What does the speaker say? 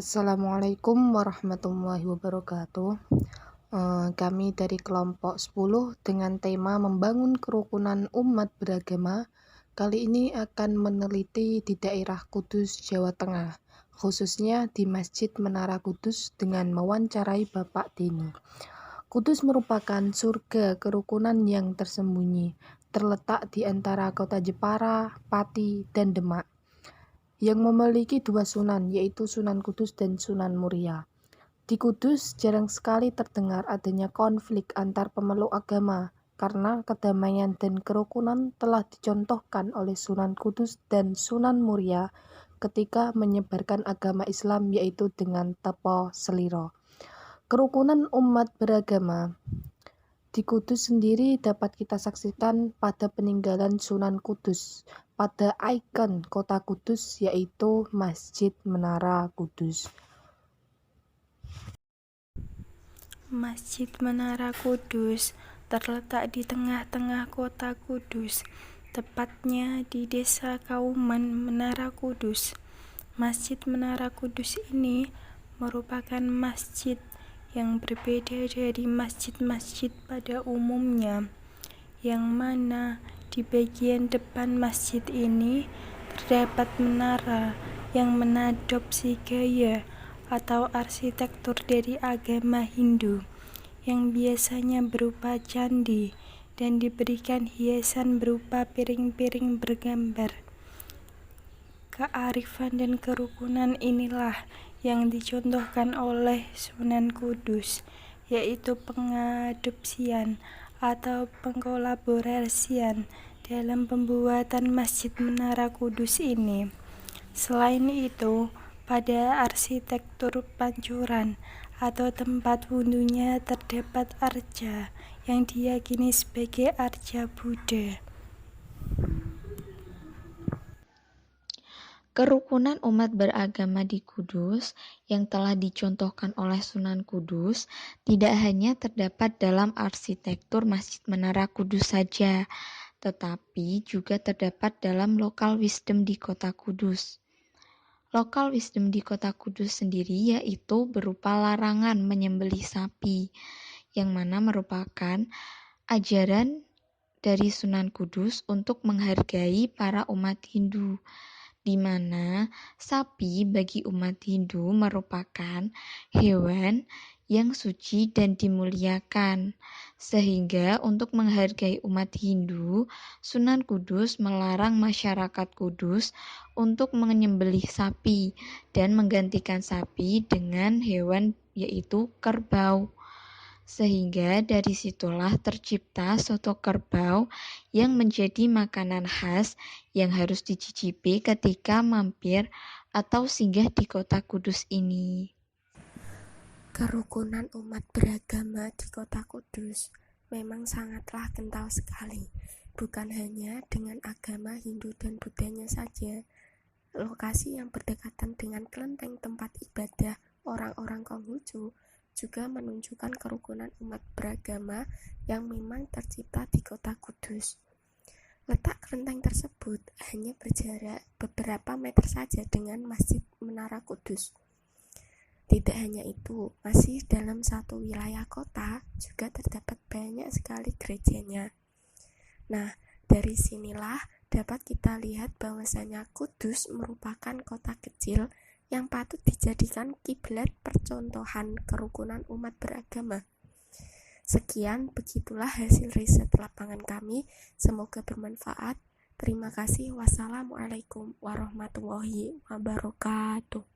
Assalamualaikum warahmatullahi wabarakatuh. Kami dari kelompok 10 dengan tema membangun kerukunan umat beragama kali ini akan meneliti di daerah Kudus, Jawa Tengah, khususnya di Masjid Menara Kudus dengan mewawancarai Bapak Deni. Kudus merupakan surga kerukunan yang tersembunyi, terletak di antara kota Jepara, Pati, dan Demak, yang memiliki dua sunan, yaitu Sunan Kudus dan Sunan Muria. Di Kudus jarang sekali terdengar adanya konflik antar pemeluk agama, karena kedamaian dan kerukunan telah dicontohkan oleh Sunan Kudus dan Sunan Muria ketika menyebarkan agama Islam, yaitu dengan Tepo Seliro. Kerukunan umat beragama di Kudus sendiri dapat kita saksikan pada peninggalan Sunan Kudus, pada ikon kota Kudus, yaitu Masjid Menara Kudus. Masjid Menara Kudus terletak di tengah-tengah kota Kudus, tepatnya di Desa Kauman Menara Kudus. Masjid Menara Kudus ini merupakan masjid yang berbeda dari masjid-masjid pada umumnya, yang mana di bagian depan masjid ini terdapat menara yang mengadopsi gaya atau arsitektur dari agama Hindu, yang biasanya berupa candi dan diberikan hiasan berupa piring-piring bergambar. Kearifan dan kerukunan inilah yang dicontohkan oleh Sunan Kudus, yaitu pengadopsian atau pengkolaborasian dalam pembuatan Masjid Menara Kudus ini. Selain itu, pada arsitektur pancuran atau tempat wudhunya terdapat arca yang diyakini sebagai arca Buddha. Kerukunan umat beragama di Kudus yang telah dicontohkan oleh Sunan Kudus tidak hanya terdapat dalam arsitektur Masjid Menara Kudus saja, tetapi juga terdapat dalam local wisdom di kota Kudus. Local wisdom di kota Kudus sendiri yaitu berupa larangan menyembelih sapi, yang mana merupakan ajaran dari Sunan Kudus untuk menghargai para umat Hindu, di mana sapi bagi umat Hindu merupakan hewan yang suci dan dimuliakan. Sehingga untuk menghargai umat Hindu, Sunan Kudus melarang masyarakat Kudus untuk menyembelih sapi dan menggantikan sapi dengan hewan yaitu kerbau. Sehingga dari situlah tercipta soto kerbau yang menjadi makanan khas yang harus dicicipi ketika mampir atau singgah di kota Kudus ini. Kerukunan umat beragama di kota Kudus memang sangatlah kental sekali, bukan hanya dengan agama Hindu dan Buddhanya saja. Lokasi yang berdekatan dengan kelenteng tempat ibadah orang-orang Konghucu juga menunjukkan kerukunan umat beragama yang memang tercipta di kota Kudus. Letak kelenteng tersebut hanya berjarak beberapa meter saja dengan Masjid Menara Kudus. Tidak hanya itu, masih dalam satu wilayah kota juga terdapat banyak sekali gerejanya. Nah, dari sinilah dapat kita lihat bahwasanya Kudus merupakan kota kecil yang patut dijadikan kiblat percontohan kerukunan umat beragama. Sekian, begitulah hasil riset lapangan kami. Semoga bermanfaat. Terima kasih. Wassalamualaikum warahmatullahi wabarakatuh.